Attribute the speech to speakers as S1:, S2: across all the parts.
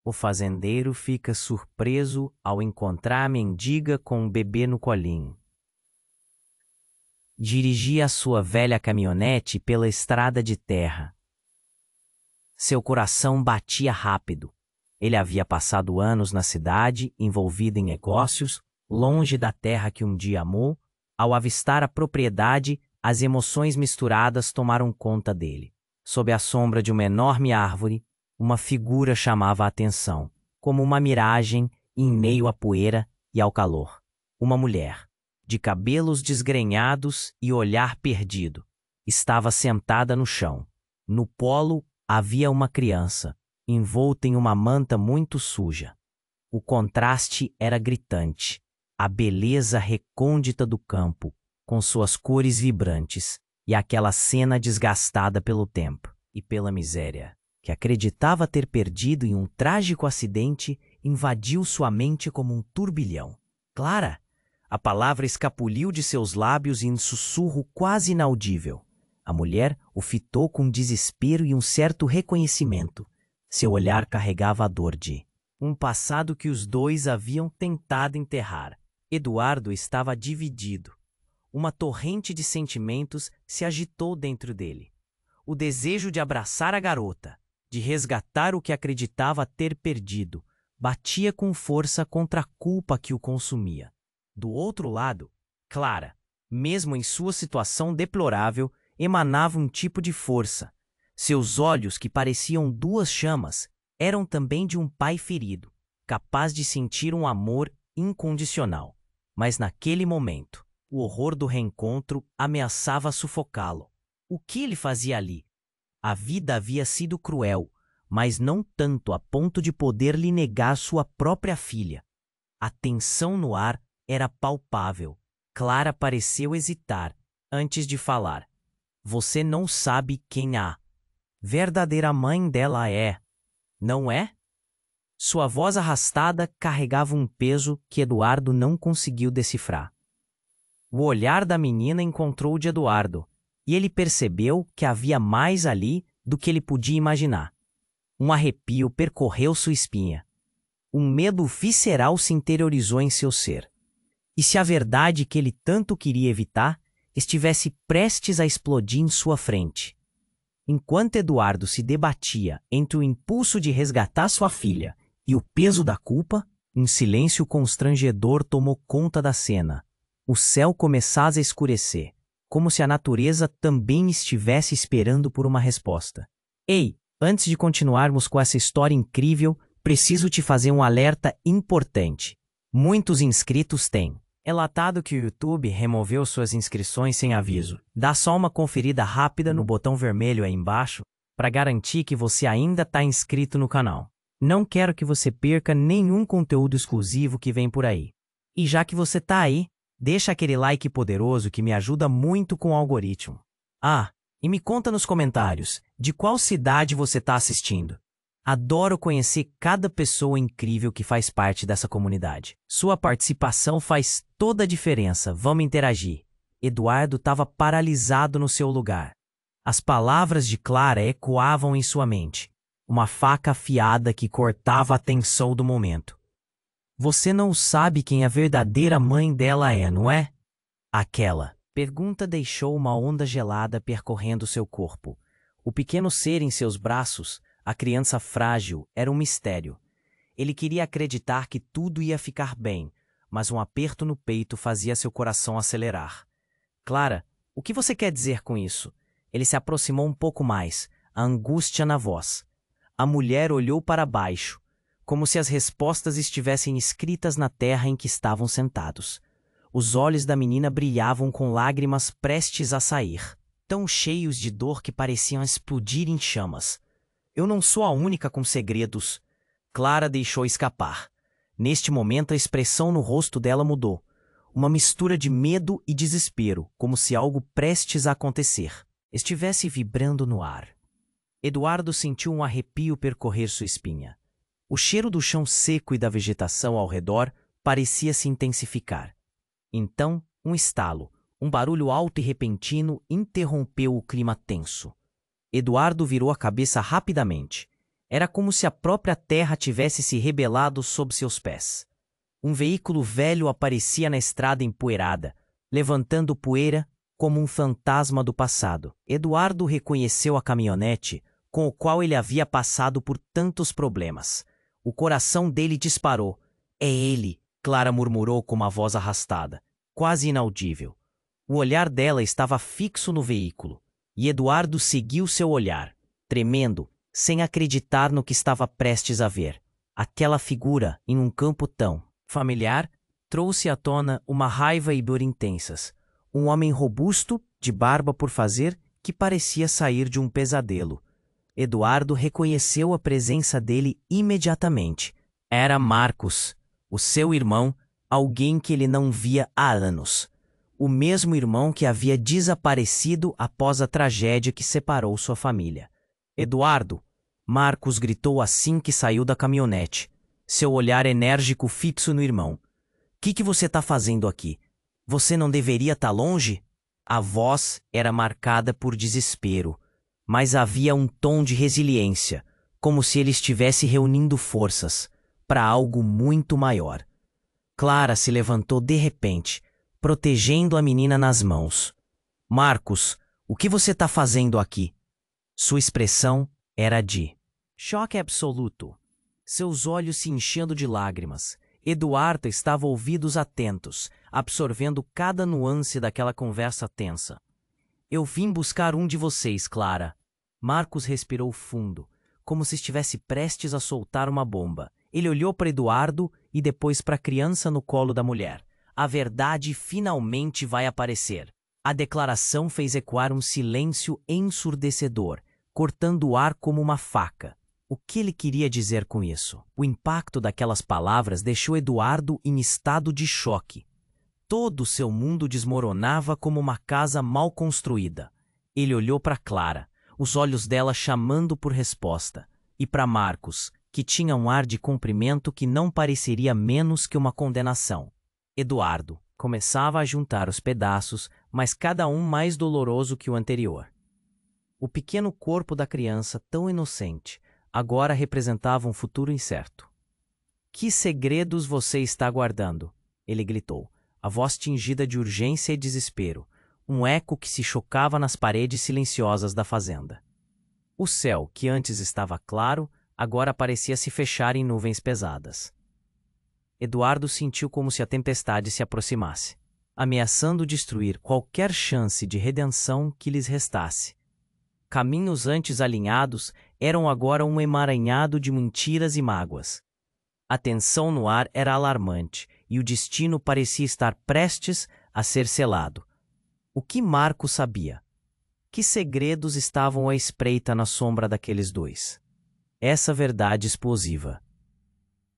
S1: O fazendeiro fica surpreso ao encontrar a mendiga com um bebê no colinho. Dirigia a sua velha caminhonete pela estrada de terra. Seu coração batia rápido. Ele havia passado anos na cidade, envolvido em negócios, longe da terra que um dia amou. Ao avistar a propriedade, as emoções misturadas tomaram conta dele. Sob a sombra de uma enorme árvore, uma figura chamava a atenção, como uma miragem em meio à poeira e ao calor. Uma mulher, de cabelos desgrenhados e olhar perdido, estava sentada no chão. No polo havia uma criança, envolta em uma manta muito suja. O contraste era gritante. A beleza recôndita do campo, com suas cores vibrantes, e aquela cena desgastada pelo tempo e pela miséria, que acreditava ter perdido em um trágico acidente, invadiu sua mente como um turbilhão. Clara! A palavra escapuliu de seus lábios em um sussurro quase inaudível. A mulher o fitou com desespero e um certo reconhecimento. Seu olhar carregava a dor de um passado que os dois haviam tentado enterrar. Eduardo estava dividido. Uma torrente de sentimentos se agitou dentro dele. O desejo de abraçar a garota, de resgatar o que acreditava ter perdido, batia com força contra a culpa que o consumia. Do outro lado, Clara, mesmo em sua situação deplorável, emanava um tipo de força. Seus olhos, que pareciam duas chamas, eram também de um pai ferido, capaz de sentir um amor incondicional. Mas naquele momento, o horror do reencontro ameaçava sufocá-lo. O que ele fazia ali? A vida havia sido cruel, mas não tanto a ponto de poder lhe negar sua própria filha. A tensão no ar era palpável. Clara pareceu hesitar antes de falar. Você não sabe quem a verdadeira mãe dela é, não é? Sua voz arrastada carregava um peso que Eduardo não conseguiu decifrar. O olhar da menina encontrou o de Eduardo, e ele percebeu que havia mais ali do que ele podia imaginar. Um arrepio percorreu sua espinha. Um medo visceral se interiorizou em seu ser. E se a verdade que ele tanto queria evitar estivesse prestes a explodir em sua frente? Enquanto Eduardo se debatia entre o impulso de resgatar sua filha e o peso da culpa, um silêncio constrangedor tomou conta da cena. O céu começava a escurecer, como se a natureza também estivesse esperando por uma resposta. Ei, antes de continuarmos com essa história incrível, preciso te fazer um alerta importante. Muitos inscritos têm relatado que o YouTube removeu suas inscrições sem aviso. Dá só uma conferida rápida no botão vermelho aí embaixo para garantir que você ainda está inscrito no canal. Não quero que você perca nenhum conteúdo exclusivo que vem por aí. E já que você está aí, deixa aquele like poderoso que me ajuda muito com o algoritmo. Ah, e me conta nos comentários de qual cidade você está assistindo. Adoro conhecer cada pessoa incrível que faz parte dessa comunidade. Sua participação faz toda a diferença. Vamos interagir. Eduardo estava paralisado no seu lugar. As palavras de Clara ecoavam em sua mente. Uma faca afiada que cortava a tensão do momento. Você não sabe quem a verdadeira mãe dela é, não é? Aquela pergunta deixou uma onda gelada percorrendo seu corpo. O pequeno ser em seus braços, a criança frágil, era um mistério. Ele queria acreditar que tudo ia ficar bem, mas um aperto no peito fazia seu coração acelerar. Clara, o que você quer dizer com isso? Ele se aproximou um pouco mais, a angústia na voz. A mulher olhou para baixo, como se as respostas estivessem escritas na terra em que estavam sentados. Os olhos da menina brilhavam com lágrimas prestes a sair, tão cheios de dor que pareciam explodir em chamas. Eu não sou a única com segredos. Clara deixou escapar. Neste momento a expressão no rosto dela mudou. Uma mistura de medo e desespero, como se algo prestes a acontecer estivesse vibrando no ar. Eduardo sentiu um arrepio percorrer sua espinha. O cheiro do chão seco e da vegetação ao redor parecia se intensificar. Então, um estalo, um barulho alto e repentino interrompeu o clima tenso. Eduardo virou a cabeça rapidamente. Era como se a própria terra tivesse se rebelado sob seus pés. Um veículo velho aparecia na estrada empoeirada, levantando poeira como um fantasma do passado. Eduardo reconheceu a caminhonete com o qual ele havia passado por tantos problemas. O coração dele disparou. É ele, Clara murmurou com uma voz arrastada, quase inaudível. O olhar dela estava fixo no veículo, e Eduardo seguiu seu olhar, tremendo, sem acreditar no que estava prestes a ver. Aquela figura, em um campo tão familiar, trouxe à tona uma raiva e dor intensas. Um homem robusto, de barba por fazer, que parecia sair de um pesadelo. Eduardo reconheceu a presença dele imediatamente. Era Marcos, o seu irmão, alguém que ele não via há anos. O mesmo irmão que havia desaparecido após a tragédia que separou sua família. Eduardo, Marcos gritou assim que saiu da caminhonete, seu olhar enérgico fixo no irmão. Que você está fazendo aqui? Você não deveria estar longe? A voz era marcada por desespero, mas havia um tom de resiliência, como se ele estivesse reunindo forças para algo muito maior. Clara se levantou de repente, protegendo a menina nas mãos. Marcos, o que você está fazendo aqui? Sua expressão era de choque absoluto, seus olhos se enchendo de lágrimas. Eduardo estava ouvidos atentos, absorvendo cada nuance daquela conversa tensa. Eu vim buscar um de vocês, Clara. Marcos respirou fundo, como se estivesse prestes a soltar uma bomba. Ele olhou para Eduardo e depois para a criança no colo da mulher. A verdade finalmente vai aparecer. A declaração fez ecoar um silêncio ensurdecedor, cortando o ar como uma faca. O que ele queria dizer com isso? O impacto daquelas palavras deixou Eduardo em estado de choque. Todo o seu mundo desmoronava como uma casa mal construída. Ele olhou para Clara, os olhos dela chamando por resposta, e para Marcos, que tinha um ar de cumprimento que não pareceria menos que uma condenação. Eduardo começava a juntar os pedaços, mas cada um mais doloroso que o anterior. O pequeno corpo da criança, tão inocente, agora representava um futuro incerto. Que segredos você está guardando? Ele gritou, a voz tingida de urgência e desespero, um eco que se chocava nas paredes silenciosas da fazenda. O céu, que antes estava claro, agora parecia se fechar em nuvens pesadas. Eduardo sentiu como se a tempestade se aproximasse, ameaçando destruir qualquer chance de redenção que lhes restasse. Caminhos antes alinhados eram agora um emaranhado de mentiras e mágoas. A tensão no ar era alarmante e o destino parecia estar prestes a ser selado. O que Marcos sabia? Que segredos estavam à espreita na sombra daqueles dois? Essa verdade explosiva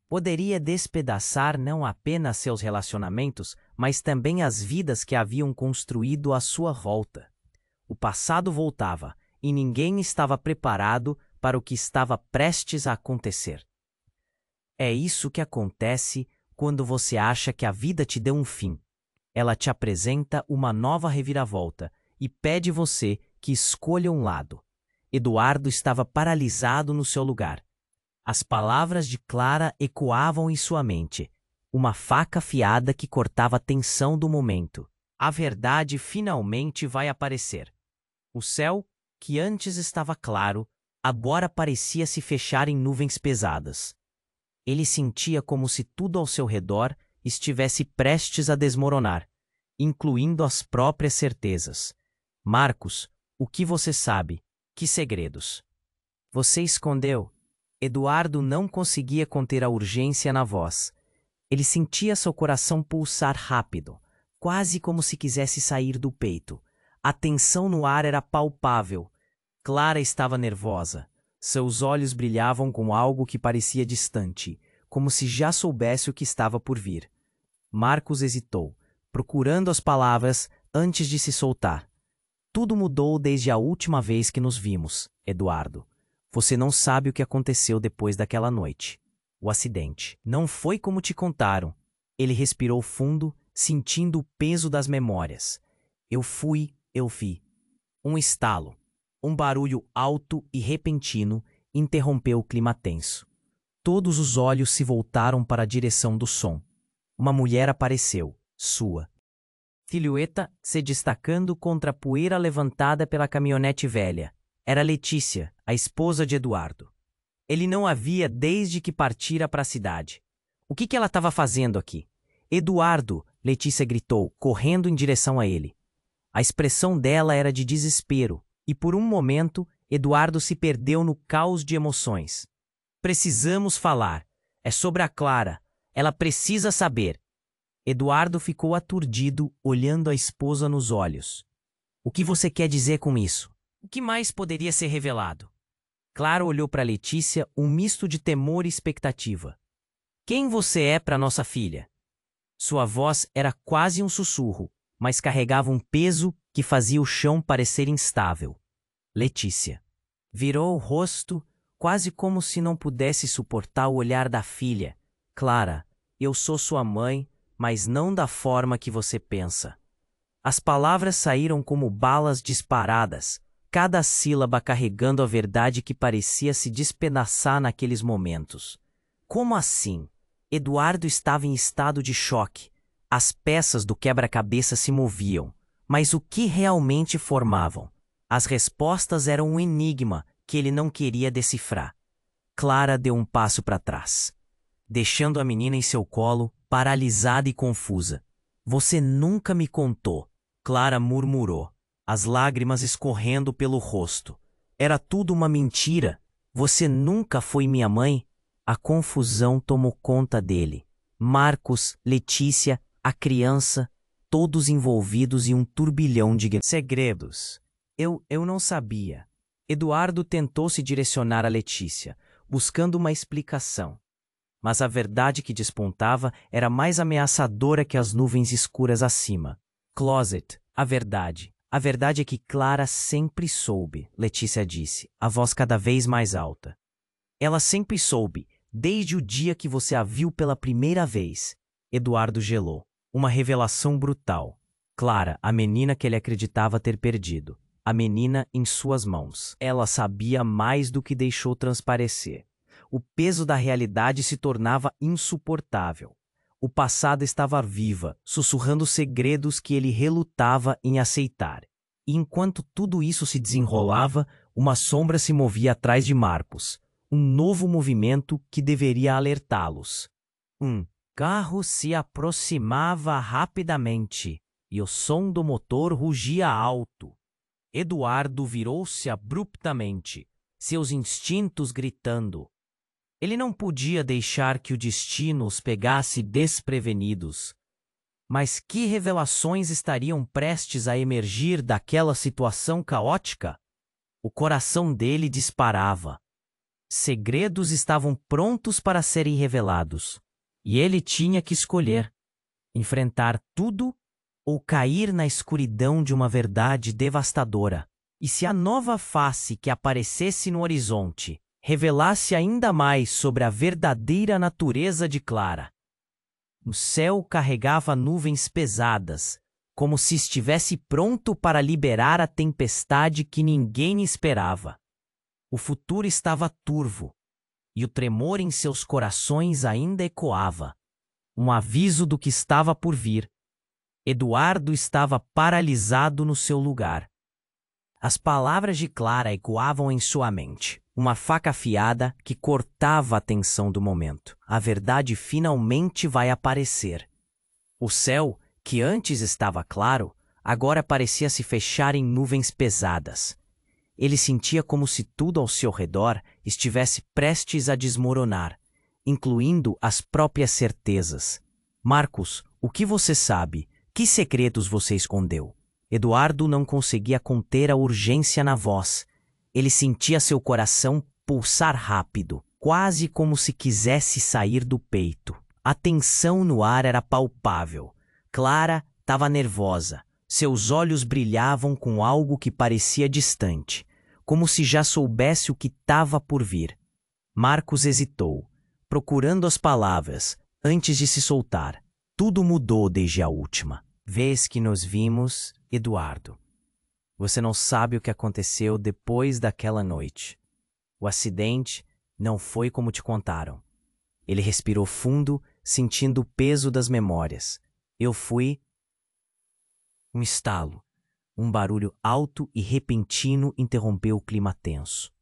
S1: poderia despedaçar não apenas seus relacionamentos, mas também as vidas que haviam construído à sua volta. O passado voltava, e ninguém estava preparado para o que estava prestes a acontecer. É isso que acontece quando você acha que a vida te deu um fim. Ela te apresenta uma nova reviravolta e pede você que escolha um lado. Eduardo estava paralisado no seu lugar. As palavras de Clara ecoavam em sua mente, uma faca afiada que cortava a tensão do momento. A verdade finalmente vai aparecer. O céu, que antes estava claro, agora parecia se fechar em nuvens pesadas. Ele sentia como se tudo ao seu redor estivesse prestes a desmoronar, incluindo as próprias certezas. Marcos, o que você sabe? Que segredos? Você escondeu? Eduardo não conseguia conter a urgência na voz. Ele sentia seu coração pulsar rápido, quase como se quisesse sair do peito. A tensão no ar era palpável. Clara estava nervosa. Seus olhos brilhavam com algo que parecia distante, como se já soubesse o que estava por vir. Marcos hesitou, procurando as palavras antes de se soltar. Tudo mudou desde a última vez que nos vimos, Eduardo. Você não sabe o que aconteceu depois daquela noite. O acidente. Não foi como te contaram. Ele respirou fundo, sentindo o peso das memórias. Eu vi. Um estalo. Um barulho alto e repentino interrompeu o clima tenso. Todos os olhos se voltaram para a direção do som. Uma mulher apareceu, sua silhueta se destacando contra a poeira levantada pela caminhonete velha. Era Letícia, a esposa de Eduardo. Ele não a via desde que partira para a cidade. O que ela estava fazendo aqui? Eduardo, Letícia gritou, correndo em direção a ele. A expressão dela era de desespero, e por um momento, Eduardo se perdeu no caos de emoções. Precisamos falar. É sobre a Clara. Ela precisa saber. Eduardo ficou aturdido, olhando a esposa nos olhos. O que você quer dizer com isso? O que mais poderia ser revelado? Clara olhou para Letícia, um misto de temor e expectativa. Quem você é para nossa filha? Sua voz era quase um sussurro, mas carregava um peso que fazia o chão parecer instável. Letícia. Virou o rosto, quase como se não pudesse suportar o olhar da filha. Clara, eu sou sua mãe, mas não da forma que você pensa. As palavras saíram como balas disparadas, cada sílaba carregando a verdade que parecia se despedaçar naqueles momentos. Como assim? Eduardo estava em estado de choque. As peças do quebra-cabeça se moviam, mas o que realmente formavam? As respostas eram um enigma que ele não queria decifrar. Clara deu um passo para trás, deixando a menina em seu colo, paralisada e confusa. Você nunca me contou, Clara murmurou, as lágrimas escorrendo pelo rosto. Era tudo uma mentira. Você nunca foi minha mãe? A confusão tomou conta dele. Marcos, Letícia, a criança, todos envolvidos em um turbilhão de segredos. Eu não sabia. Eduardo tentou se direcionar a Letícia, buscando uma explicação. Mas a verdade que despontava era mais ameaçadora que as nuvens escuras acima. Closet, a verdade. A verdade é que Clara sempre soube, Letícia disse, a voz cada vez mais alta. Ela sempre soube, desde o dia que você a viu pela primeira vez. Eduardo gelou. Uma revelação brutal. Clara, a menina que ele acreditava ter perdido. A menina em suas mãos. Ela sabia mais do que deixou transparecer. O peso da realidade se tornava insuportável. O passado estava viva, sussurrando segredos que ele relutava em aceitar. E enquanto tudo isso se desenrolava, uma sombra se movia atrás de Marcos. Um novo movimento que deveria alertá-los. Um carro se aproximava rapidamente, e o som do motor rugia alto. Eduardo virou-se abruptamente, seus instintos gritando. Ele não podia deixar que o destino os pegasse desprevenidos. Mas que revelações estariam prestes a emergir daquela situação caótica? O coração dele disparava. Segredos estavam prontos para serem revelados. E ele tinha que escolher: enfrentar tudo ou cair na escuridão de uma verdade devastadora. E se a nova face que aparecesse no horizonte revelasse ainda mais sobre a verdadeira natureza de Clara? O céu carregava nuvens pesadas, como se estivesse pronto para liberar a tempestade que ninguém esperava. O futuro estava turvo, e o tremor em seus corações ainda ecoava. Um aviso do que estava por vir. Eduardo estava paralisado no seu lugar. As palavras de Clara ecoavam em sua mente, uma faca afiada que cortava a tensão do momento. A verdade finalmente vai aparecer. O céu, que antes estava claro, agora parecia se fechar em nuvens pesadas. Ele sentia como se tudo ao seu redor estivesse prestes a desmoronar, incluindo as próprias certezas. Marcos, o que você sabe? Que segredos você escondeu? Eduardo não conseguia conter a urgência na voz. Ele sentia seu coração pulsar rápido, quase como se quisesse sair do peito. A tensão no ar era palpável. Clara estava nervosa. Seus olhos brilhavam com algo que parecia distante, como se já soubesse o que estava por vir. Marcos hesitou, procurando as palavras, antes de se soltar. Tudo mudou desde a última vez que nos vimos, Eduardo. Você não sabe o que aconteceu depois daquela noite. O acidente não foi como te contaram. Ele respirou fundo, sentindo o peso das memórias. Eu fui... Um estalo. Um barulho alto e repentino interrompeu o clima tenso.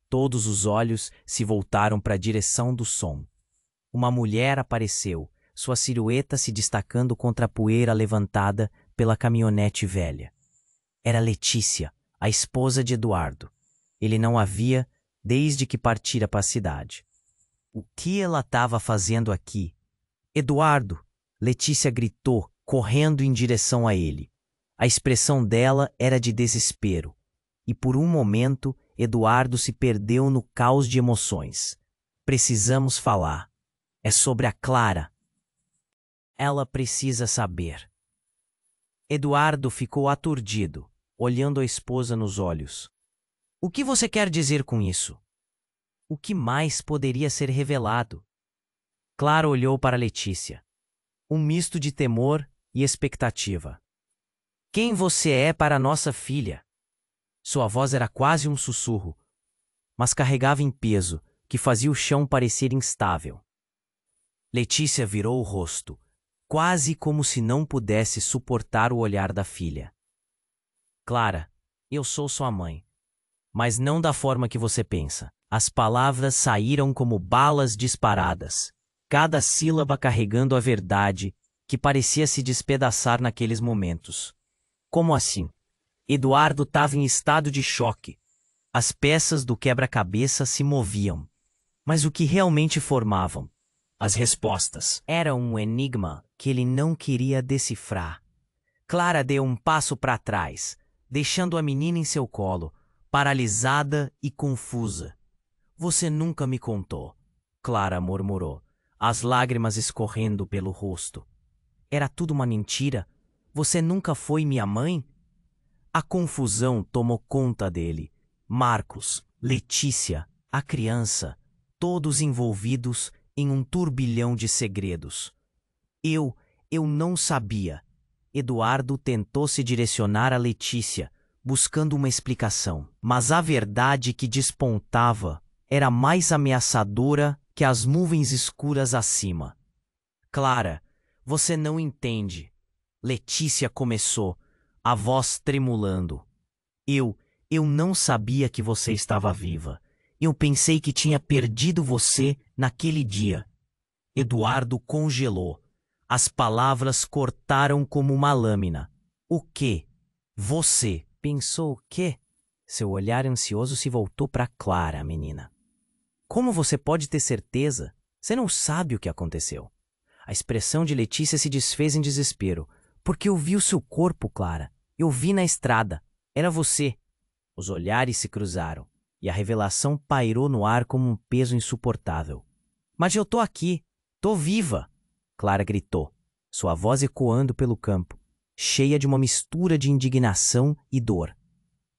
S1: Todos os olhos se voltaram para a direção do som. Uma mulher apareceu, sua silhueta se destacando contra a poeira levantada pela caminhonete velha. Era Letícia, a esposa de Eduardo. Ele não a via desde que partira para a cidade. O que ela estava fazendo aqui? Eduardo! Letícia gritou, correndo em direção a ele. A expressão dela era de desespero, e por um momento Eduardo se perdeu no caos de emoções. Precisamos falar. É sobre a Clara. Ela precisa saber. Eduardo ficou aturdido, olhando a esposa nos olhos. O que você quer dizer com isso? O que mais poderia ser revelado? Clara olhou para Letícia. Um misto de temor e expectativa. Quem você é para nossa filha? Sua voz era quase um sussurro, mas carregava em peso, que fazia o chão parecer instável. Letícia virou o rosto, quase como se não pudesse suportar o olhar da filha. Clara, eu sou sua mãe, mas não da forma que você pensa. As palavras saíram como balas disparadas, cada sílaba carregando a verdade que parecia se despedaçar naqueles momentos. Como assim? Eduardo estava em estado de choque. As peças do quebra-cabeça se moviam. Mas o que realmente formavam? As respostas. Era um enigma que ele não queria decifrar. Clara deu um passo para trás, deixando a menina em seu colo, paralisada e confusa. Você nunca me contou, Clara murmurou, as lágrimas escorrendo pelo rosto. Era tudo uma mentira? Você nunca foi minha mãe? A confusão tomou conta dele. Marcos, Letícia, a criança, todos envolvidos em um turbilhão de segredos. Eu não sabia. Eduardo tentou se direcionar a Letícia, buscando uma explicação. Mas a verdade que despontava era mais ameaçadora que as nuvens escuras acima. Clara, você não entende. Letícia começou, a voz tremulando. Eu não sabia que você estava viva. Eu pensei que tinha perdido você naquele dia. Eduardo congelou. As palavras cortaram como uma lâmina. O quê? Você pensou o quê? Seu olhar ansioso se voltou para Clara, menina. Como você pode ter certeza? Você não sabe o que aconteceu. A expressão de Letícia se desfez em desespero. Porque eu vi o seu corpo, Clara. Eu vi na estrada. Era você. Os olhares se cruzaram, e a revelação pairou no ar como um peso insuportável. Mas eu tô aqui. Tô viva! Clara gritou, sua voz ecoando pelo campo, cheia de uma mistura de indignação e dor.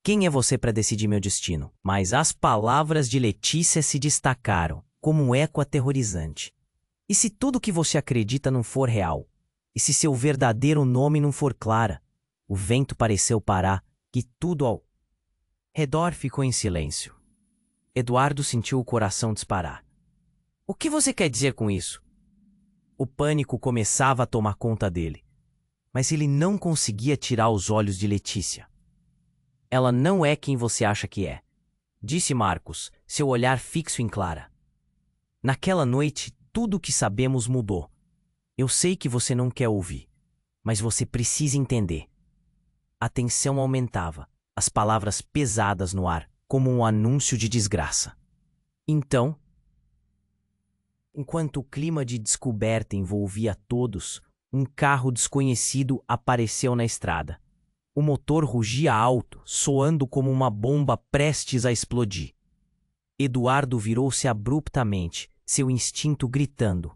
S1: Quem é você para decidir meu destino? Mas as palavras de Letícia se destacaram, como um eco aterrorizante. E se tudo que você acredita não for real? E se seu verdadeiro nome não for Clara? O vento pareceu parar, e tudo ao redor ficou em silêncio. Eduardo sentiu o coração disparar. O que você quer dizer com isso? O pânico começava a tomar conta dele, mas ele não conseguia tirar os olhos de Letícia. Ela não é quem você acha que é, disse Marcos, seu olhar fixo em Clara. Naquela noite, tudo o que sabemos mudou. Eu sei que você não quer ouvir, mas você precisa entender. A tensão aumentava, as palavras pesadas no ar, como um anúncio de desgraça. Então, enquanto o clima de descoberta envolvia todos, um carro desconhecido apareceu na estrada. O motor rugia alto, soando como uma bomba prestes a explodir. Eduardo virou-se abruptamente, seu instinto gritando.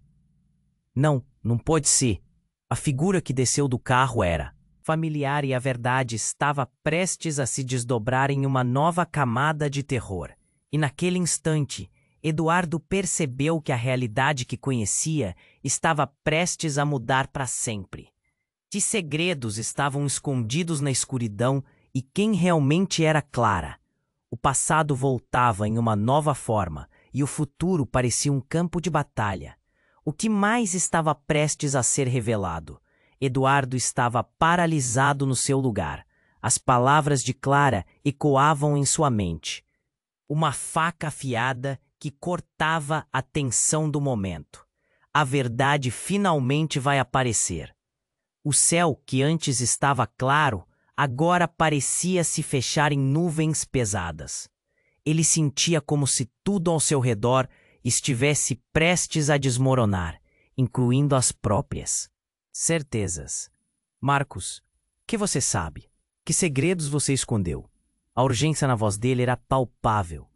S1: Não pode ser. A figura que desceu do carro era familiar e a verdade estava prestes a se desdobrar em uma nova camada de terror. E naquele instante, Eduardo percebeu que a realidade que conhecia estava prestes a mudar para sempre. Que segredos estavam escondidos na escuridão e quem realmente era Clara. O passado voltava em uma nova forma e o futuro parecia um campo de batalha. O que mais estava prestes a ser revelado? Eduardo estava paralisado no seu lugar. As palavras de Clara ecoavam em sua mente. Uma faca afiada que cortava a tensão do momento. A verdade finalmente vai aparecer. O céu, que antes estava claro, agora parecia se fechar em nuvens pesadas. Ele sentia como se tudo ao seu redor estivesse prestes a desmoronar, incluindo as próprias certezas. Marcos, que você sabe? Que segredos você escondeu? A urgência na voz dele era palpável.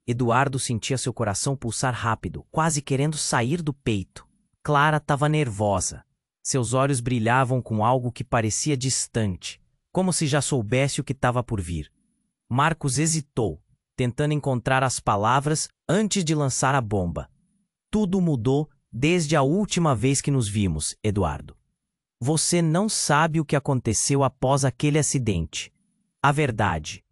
S1: Eduardo sentia seu coração pulsar rápido, quase querendo sair do peito. Clara estava nervosa. Seus olhos brilhavam com algo que parecia distante, como se já soubesse o que estava por vir. Marcos hesitou, tentando encontrar as palavras antes de lançar a bomba. Tudo mudou desde a última vez que nos vimos, Eduardo. Você não sabe o que aconteceu após aquele acidente. A verdade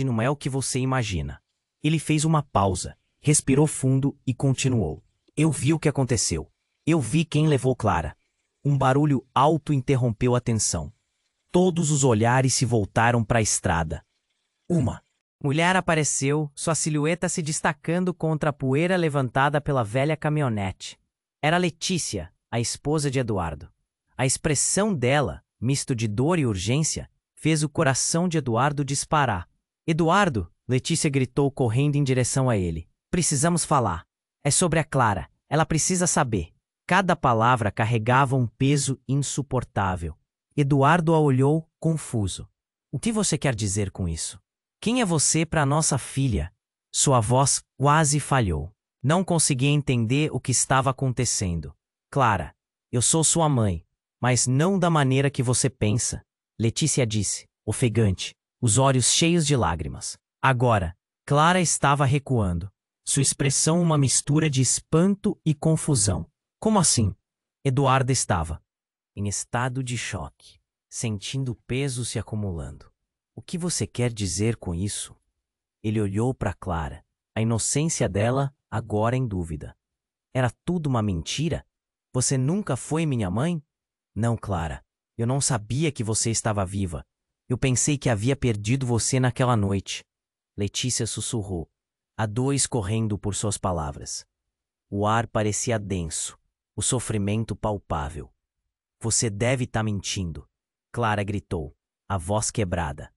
S1: não é o que você imagina. Ele fez uma pausa, respirou fundo e continuou. Eu vi o que aconteceu. Eu vi quem levou Clara. Um barulho alto interrompeu a tensão. Todos os olhares se voltaram para a estrada. Uma mulher apareceu, sua silhueta se destacando contra a poeira levantada pela velha caminhonete. Era Letícia, a esposa de Eduardo. A expressão dela, misto de dor e urgência, fez o coração de Eduardo disparar. Eduardo, Letícia gritou correndo em direção a ele. Precisamos falar. É sobre a Clara. Ela precisa saber. Cada palavra carregava um peso insuportável. Eduardo a olhou, confuso. O que você quer dizer com isso? Quem é você para nossa filha? Sua voz quase falhou. Não conseguia entender o que estava acontecendo. Clara, eu sou sua mãe, mas não da maneira que você pensa. Letícia disse, ofegante, os olhos cheios de lágrimas. Agora, Clara estava recuando. Sua expressão uma mistura de espanto e confusão. Como assim? Eduardo estava em estado de choque, sentindo o peso se acumulando. O que você quer dizer com isso? Ele olhou para Clara, a inocência dela agora em dúvida. Era tudo uma mentira? Você nunca foi minha mãe? Não, Clara. Eu não sabia que você estava viva. Eu pensei que havia perdido você naquela noite. Letícia sussurrou, a dor escorrendo por suas palavras. O ar parecia denso, o sofrimento palpável. Você deve estar mentindo, Clara gritou, a voz quebrada.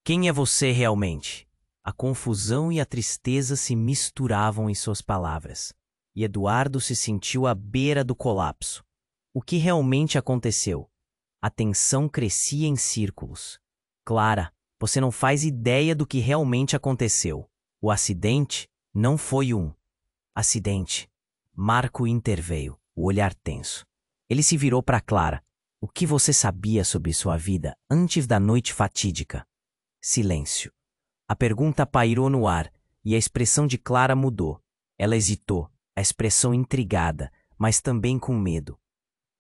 S1: Quem é você realmente? A confusão e a tristeza se misturavam em suas palavras, e Eduardo se sentiu à beira do colapso. O que realmente aconteceu? A tensão crescia em círculos. Clara, você não faz ideia do que realmente aconteceu. O acidente não foi um acidente. Marco interveio, o olhar tenso. Ele se virou para Clara. O que você sabia sobre sua vida antes da noite fatídica? Silêncio. A pergunta pairou no ar e a expressão de Clara mudou. Ela hesitou, a expressão intrigada, mas também com medo.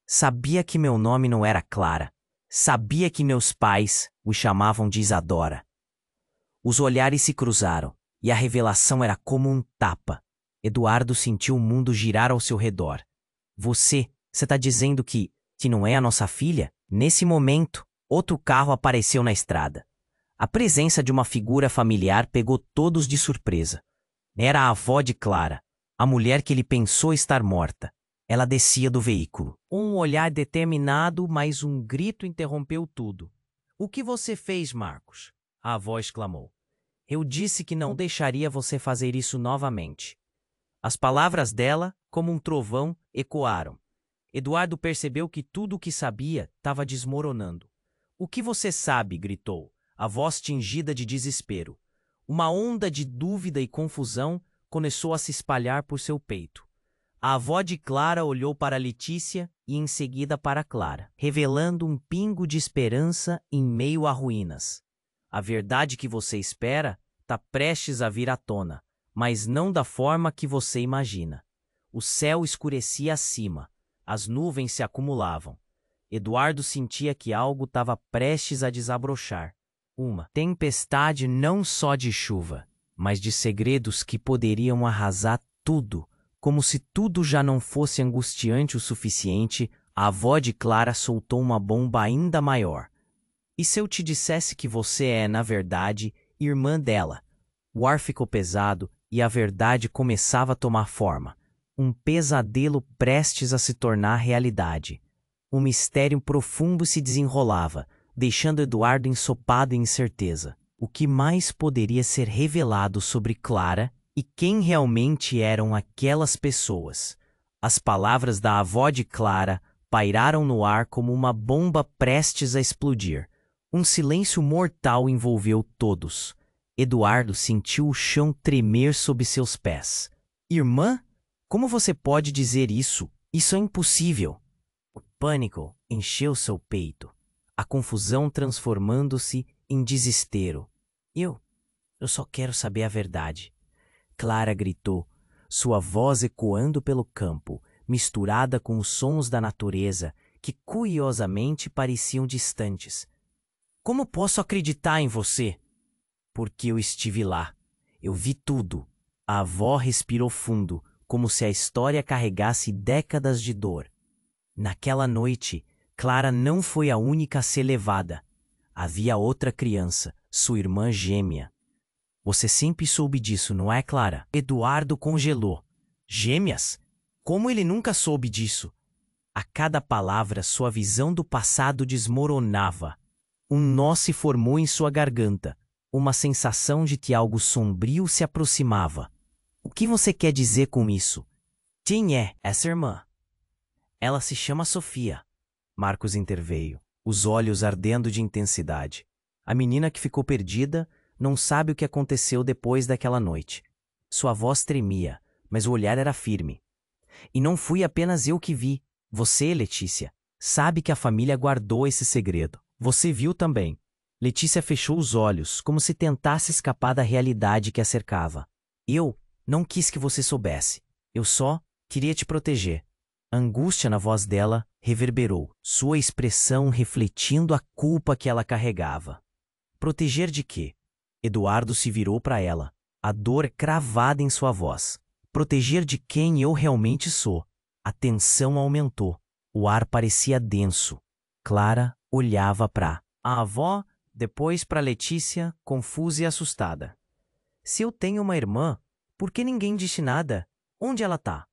S1: Sabia que meu nome não era Clara. Sabia que meus pais o chamavam de Isadora. Os olhares se cruzaram e a revelação era como um tapa. Eduardo sentiu o mundo girar ao seu redor. Você está dizendo que não é a nossa filha? Nesse momento, outro carro apareceu na estrada. A presença de uma figura familiar pegou todos de surpresa. Era a avó de Clara, a mulher que ele pensou estar morta. Ela descia do veículo. Um olhar determinado, mas um grito interrompeu tudo. O que você fez, Marcos? A avó exclamou. Eu disse que não deixaria você fazer isso novamente. As palavras dela, como um trovão, ecoaram. Eduardo percebeu que tudo o que sabia estava desmoronando. O que você sabe? Gritou, a voz tingida de desespero. Uma onda de dúvida e confusão começou a se espalhar por seu peito. A avó de Clara olhou para Letícia e em seguida para Clara, revelando um pingo de esperança em meio a ruínas. A verdade que você espera está prestes a vir à tona, mas não da forma que você imagina. O céu escurecia acima, as nuvens se acumulavam. Eduardo sentia que algo estava prestes a desabrochar. uma tempestade não só de chuva, mas de segredos que poderiam arrasar tudo. Como se tudo já não fosse angustiante o suficiente, a avó de Clara soltou uma bomba ainda maior. E se eu te dissesse que você é, na verdade, irmã dela? O ar ficou pesado e a verdade começava a tomar forma. Um pesadelo prestes a se tornar realidade. Um mistério profundo se desenrolava, deixando Eduardo ensopado em incerteza. O que mais poderia ser revelado sobre Clara e quem realmente eram aquelas pessoas? As palavras da avó de Clara pairaram no ar como uma bomba prestes a explodir. Um silêncio mortal envolveu todos. Eduardo sentiu o chão tremer sob seus pés. Irmã? Como você pode dizer isso? Isso é impossível. O pânico encheu seu peito, a confusão transformando-se em desespero. Eu só quero saber a verdade. Clara gritou, sua voz ecoando pelo campo, misturada com os sons da natureza que curiosamente pareciam distantes. Como posso acreditar em você? Porque eu estive lá. Eu vi tudo. A avó respirou fundo, como se a história carregasse décadas de dor. Naquela noite, Clara não foi a única a ser levada. Havia outra criança, sua irmã gêmea. Você sempre soube disso, não é, Clara? Eduardo congelou. Gêmeas? Como ele nunca soube disso? A cada palavra, sua visão do passado desmoronava. Um nó se formou em sua garganta, uma sensação de que algo sombrio se aproximava. O que você quer dizer com isso? Quem é essa irmã? Ela se chama Sofia. Marcos interveio, os olhos ardendo de intensidade. A menina que ficou perdida não sabe o que aconteceu depois daquela noite. Sua voz tremia, mas o olhar era firme. E não fui apenas eu que vi. Você, Letícia, sabe que a família guardou esse segredo. Você viu também. Letícia fechou os olhos, como se tentasse escapar da realidade que a cercava. Eu não quis que você soubesse. Eu só queria te proteger. A angústia na voz dela reverberou, sua expressão refletindo a culpa que ela carregava. Proteger de quê? Eduardo se virou para ela, a dor cravada em sua voz. Proteger de quem eu realmente sou. A tensão aumentou. O ar parecia denso. Clara olhava para a avó, depois para Letícia, confusa e assustada. Se eu tenho uma irmã, por que ninguém disse nada? Onde ela tá?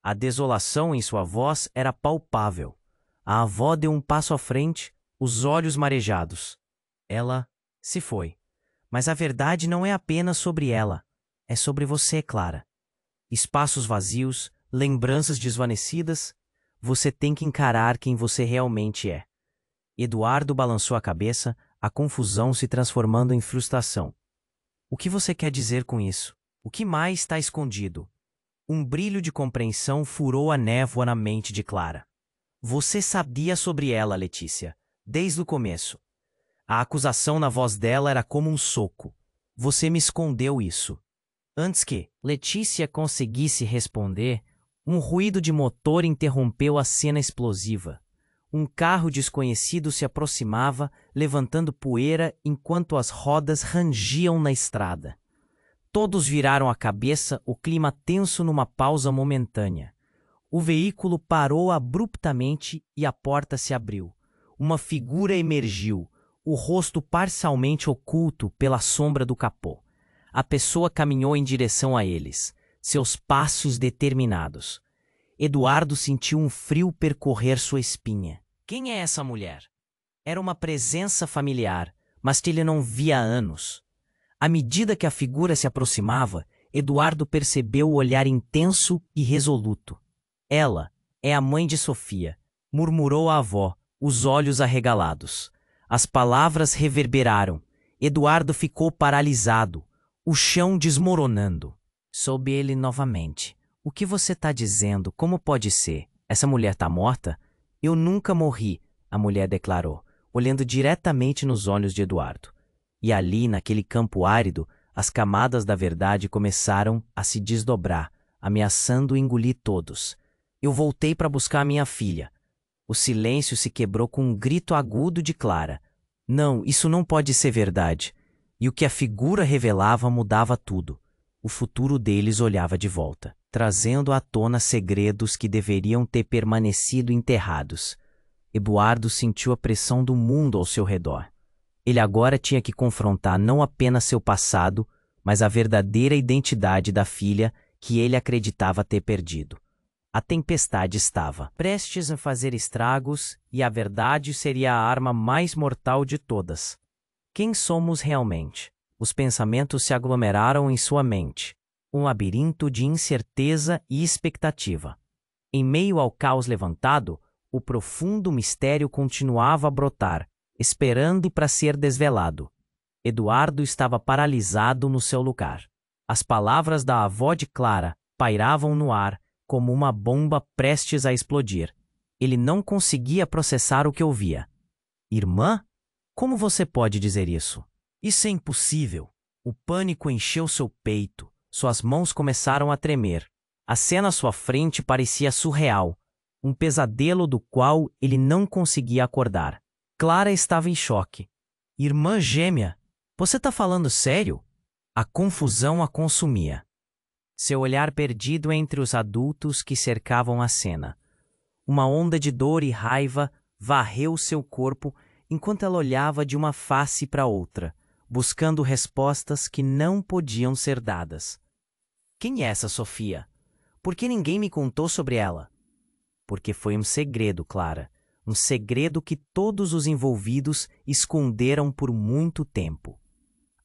S1: A desolação em sua voz era palpável. A avó deu um passo à frente, os olhos marejados. Ela se foi. Mas a verdade não é apenas sobre ela. É sobre você, Clara. Espaços vazios, lembranças desvanecidas. Você tem que encarar quem você realmente é. Eduardo balançou a cabeça, a confusão se transformando em frustração. O que você quer dizer com isso? O que mais está escondido? Um brilho de compreensão furou a névoa na mente de Clara. Você sabia sobre ela, Letícia, desde o começo. A acusação na voz dela era como um soco. Você me escondeu isso. Antes que Letícia conseguisse responder, um ruído de motor interrompeu a cena explosiva. Um carro desconhecido se aproximava, levantando poeira enquanto as rodas rangiam na estrada. Todos viraram a cabeça, o clima tenso numa pausa momentânea. O veículo parou abruptamente e a porta se abriu. Uma figura emergiu, o rosto parcialmente oculto pela sombra do capô. A pessoa caminhou em direção a eles, seus passos determinados. Eduardo sentiu um frio percorrer sua espinha. Quem é essa mulher? Era uma presença familiar, mas que ele não via há anos. À medida que a figura se aproximava, Eduardo percebeu o olhar intenso e resoluto. Ela é a mãe de Sofia, murmurou a avó, os olhos arregalados. As palavras reverberaram. Eduardo ficou paralisado, o chão desmoronando. Soube ele novamente. O que você está dizendo? Como pode ser? Essa mulher está morta? Eu nunca morri, a mulher declarou, olhando diretamente nos olhos de Eduardo. E ali, naquele campo árido, as camadas da verdade começaram a se desdobrar, ameaçando engolir todos. Eu voltei para buscar minha filha. O silêncio se quebrou com um grito agudo de Clara. Não, isso não pode ser verdade. E o que a figura revelava mudava tudo. O futuro deles olhava de volta, trazendo à tona segredos que deveriam ter permanecido enterrados. Eduardo sentiu a pressão do mundo ao seu redor. Ele agora tinha que confrontar não apenas seu passado, mas a verdadeira identidade da filha que ele acreditava ter perdido. A tempestade estava prestes a fazer estragos e a verdade seria a arma mais mortal de todas. Quem somos realmente? Os pensamentos se aglomeraram em sua mente, um labirinto de incerteza e expectativa. Em meio ao caos levantado, o profundo mistério continuava a brotar, esperando para ser desvelado. Eduardo estava paralisado no seu lugar. As palavras da avó de Clara pairavam no ar como uma bomba prestes a explodir. Ele não conseguia processar o que ouvia. Irmã? Como você pode dizer isso? Isso é impossível. O pânico encheu seu peito. Suas mãos começaram a tremer. A cena à sua frente parecia surreal. Um pesadelo do qual ele não conseguia acordar. Clara estava em choque. Irmã gêmea, você está falando sério? A confusão a consumia. Seu olhar perdido entre os adultos que cercavam a cena. Uma onda de dor e raiva varreu seu corpo enquanto ela olhava de uma face para outra, buscando respostas que não podiam ser dadas. Quem é essa Sofia? Por que ninguém me contou sobre ela? Porque foi um segredo, Clara. Um segredo que todos os envolvidos esconderam por muito tempo.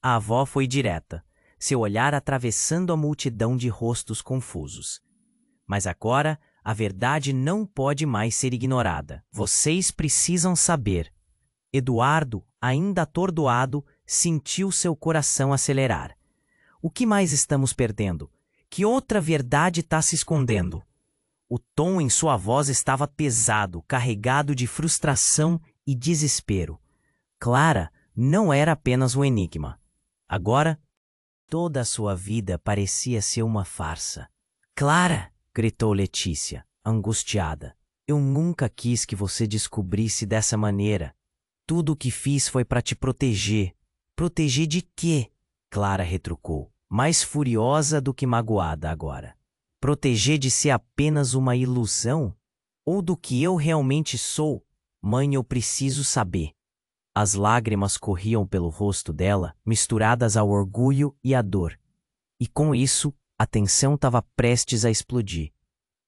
S1: A avó foi direta, seu olhar atravessando a multidão de rostos confusos. Mas agora, a verdade não pode mais ser ignorada. Vocês precisam saber. Eduardo, ainda atordoado, sentiu seu coração acelerar. O que mais estamos perdendo? Que outra verdade está se escondendo? O tom em sua voz estava pesado, carregado de frustração e desespero. Clara não era apenas um enigma. Agora, toda a sua vida parecia ser uma farsa. Clara! Gritou Letícia, angustiada. Eu nunca quis que você descobrisse dessa maneira. Tudo o que fiz foi para te proteger. Proteger de quê? Clara retrucou, mais furiosa do que magoada agora. Proteger de ser apenas uma ilusão? Ou do que eu realmente sou? Mãe, eu preciso saber. As lágrimas corriam pelo rosto dela, misturadas ao orgulho e à dor. E com isso, a tensão estava prestes a explodir.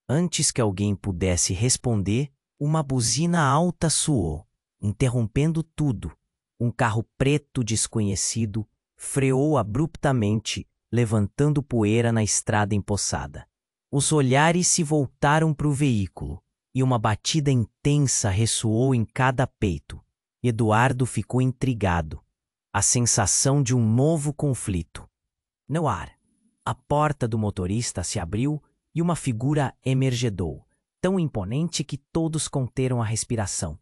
S1: Antes que alguém pudesse responder, uma buzina alta soou, interrompendo tudo. Um carro preto desconhecido freou abruptamente, levantando poeira na estrada empoçada. Os olhares se voltaram para o veículo, e uma batida intensa ressoou em cada peito. Eduardo ficou intrigado. A sensação de um novo conflito. No ar, a porta do motorista se abriu e uma figura emergedou, tão imponente que todos conteram a respiração.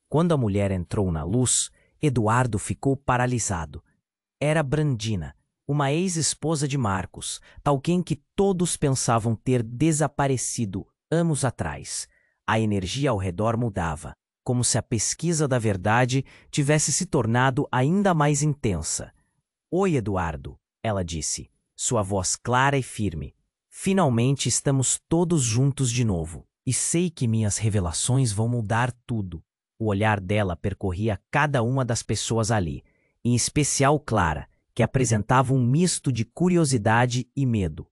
S1: Quando a mulher entrou na luz, Eduardo ficou paralisado. Era Brandina, uma ex-esposa de Marcos, alguém que todos pensavam ter desaparecido anos atrás. A energia ao redor mudava, como se a pesquisa da verdade tivesse se tornado ainda mais intensa. Oi, Eduardo, ela disse, sua voz clara e firme. Finalmente estamos todos juntos de novo, e sei que minhas revelações vão mudar tudo. O olhar dela percorria cada uma das pessoas ali, em especial Clara, que apresentava um misto de curiosidade e medo.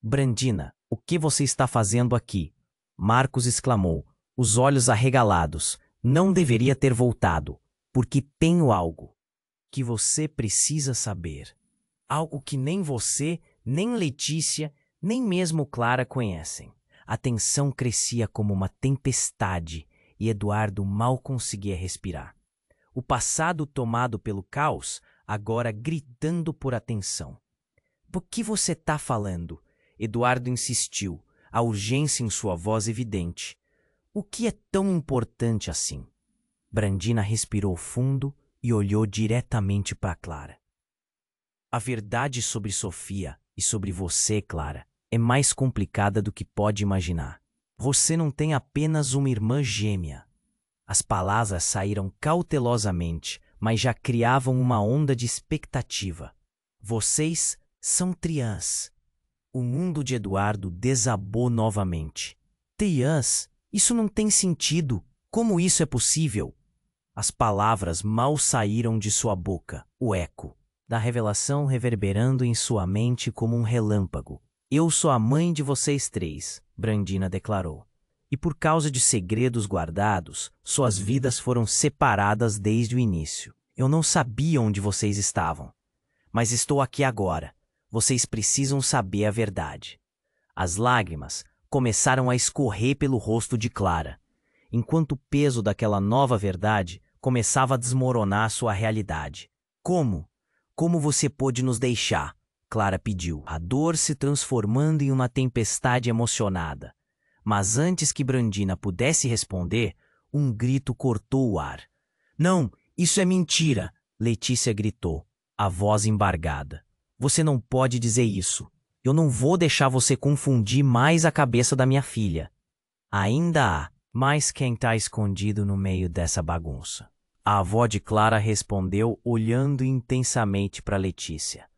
S1: Brandina, o que você está fazendo aqui? Marcos exclamou, os olhos arregalados. Não deveria ter voltado, porque tenho algo que você precisa saber. Algo que nem você, nem Letícia, nem mesmo Clara conhecem. A tensão crescia como uma tempestade e Eduardo mal conseguia respirar. O passado tomado pelo caos, agora gritando por atenção. Por que você está falando? Eduardo insistiu, a urgência em sua voz evidente. O que é tão importante assim? Brandina respirou fundo e olhou diretamente para Clara. A verdade sobre Sofia e sobre você, Clara, é mais complicada do que pode imaginar. Você não tem apenas uma irmã gêmea. As palavras saíram cautelosamente, mas já criavam uma onda de expectativa. Vocês são triãs. O mundo de Eduardo desabou novamente. Triãs? Isso não tem sentido. Como isso é possível? As palavras mal saíram de sua boca. O eco da revelação reverberando em sua mente como um relâmpago. Eu sou a mãe de vocês três, Brandina declarou. E por causa de segredos guardados, suas vidas foram separadas desde o início. Eu não sabia onde vocês estavam. Mas estou aqui agora. Vocês precisam saber a verdade. As lágrimas começaram a escorrer pelo rosto de Clara, enquanto o peso daquela nova verdade começava a desmoronar sua realidade. Como? Como você pôde nos deixar? Clara pediu, a dor se transformando em uma tempestade emocionada. Mas antes que Brandina pudesse responder, um grito cortou o ar. Não, isso é mentira! Letícia gritou, a voz embargada. Você não pode dizer isso. Eu não vou deixar você confundir mais a cabeça da minha filha. Ainda há, mas quem está escondido no meio dessa bagunça? A avó de Clara respondeu olhando intensamente para Letícia,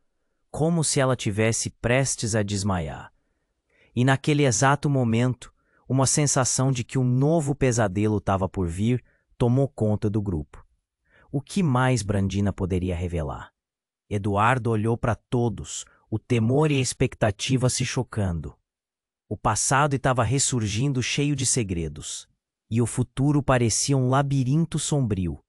S1: como se ela tivesse prestes a desmaiar. E naquele exato momento, uma sensação de que um novo pesadelo estava por vir tomou conta do grupo. O que mais Brandina poderia revelar? Eduardo olhou para todos, o temor e a expectativa se chocando. O passado estava ressurgindo cheio de segredos, e o futuro parecia um labirinto sombrio.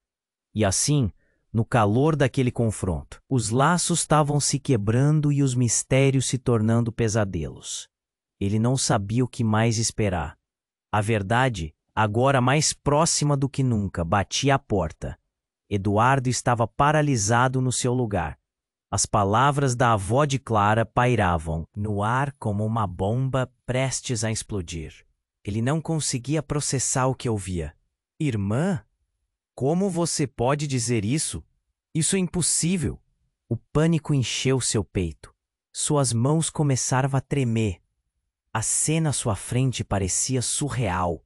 S1: E assim, no calor daquele confronto, os laços estavam se quebrando e os mistérios se tornando pesadelos. Ele não sabia o que mais esperar. A verdade, agora mais próxima do que nunca, batia à porta. Eduardo estava paralisado no seu lugar. As palavras da avó de Clara pairavam no ar como uma bomba prestes a explodir. Ele não conseguia processar o que ouvia. Irmã? Como você pode dizer isso? Isso é impossível. O pânico encheu seu peito. Suas mãos começaram a tremer. A cena à sua frente parecia surreal.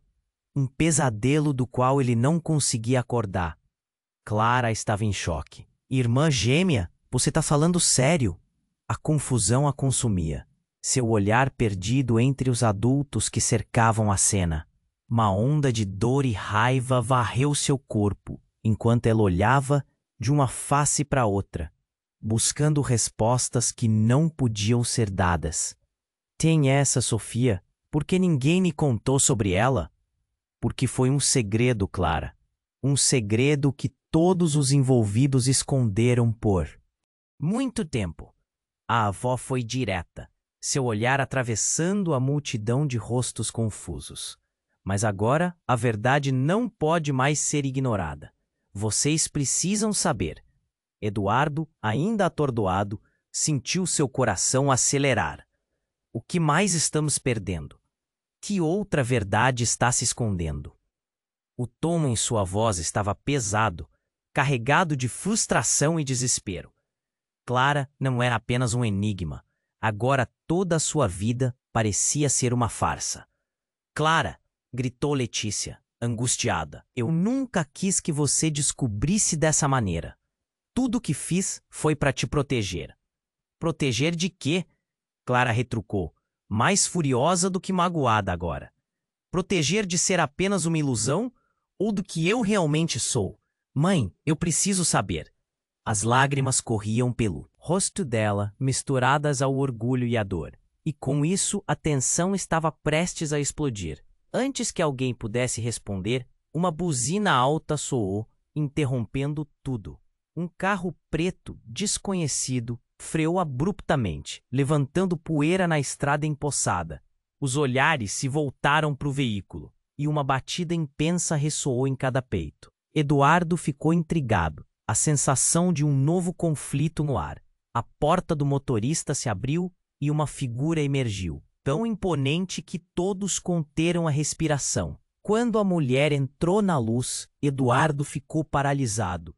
S1: Um pesadelo do qual ele não conseguia acordar. Clara estava em choque. Irmã gêmea? Você está falando sério? A confusão a consumia. Seu olhar perdido entre os adultos que cercavam a cena. Uma onda de dor e raiva varreu seu corpo, enquanto ela olhava de uma face para outra, buscando respostas que não podiam ser dadas. Tem essa, Sofia? Por que ninguém me contou sobre ela? Porque foi um segredo, Clara. Um segredo que todos os envolvidos esconderam por muito tempo. A avó foi direta, seu olhar atravessando a multidão de rostos confusos. Mas agora a verdade não pode mais ser ignorada. Vocês precisam saber. Eduardo, ainda atordoado, sentiu seu coração acelerar. O que mais estamos perdendo? Que outra verdade está se escondendo? O tom em sua voz estava pesado, carregado de frustração e desespero. Clara não era apenas um enigma. Agora toda a sua vida parecia ser uma farsa. Clara! Gritou Letícia, angustiada. Eu nunca quis que você descobrisse dessa maneira. Tudo o que fiz foi para te proteger. Proteger de quê? Clara retrucou, mais furiosa do que magoada agora. Proteger de ser apenas uma ilusão ou do que eu realmente sou? Mãe, eu preciso saber. As lágrimas corriam pelo rosto dela, misturadas ao orgulho e à dor. E com isso a tensão estava prestes a explodir. Antes que alguém pudesse responder, uma buzina alta soou, interrompendo tudo. Um carro preto, desconhecido, freou abruptamente, levantando poeira na estrada empoçada. Os olhares se voltaram para o veículo, e uma batida intensa ressoou em cada peito. Eduardo ficou intrigado, a sensação de um novo conflito no ar. A porta do motorista se abriu e uma figura emergiu, tão imponente que todos conteram a respiração. Quando a mulher entrou na luz, Eduardo ficou paralisado.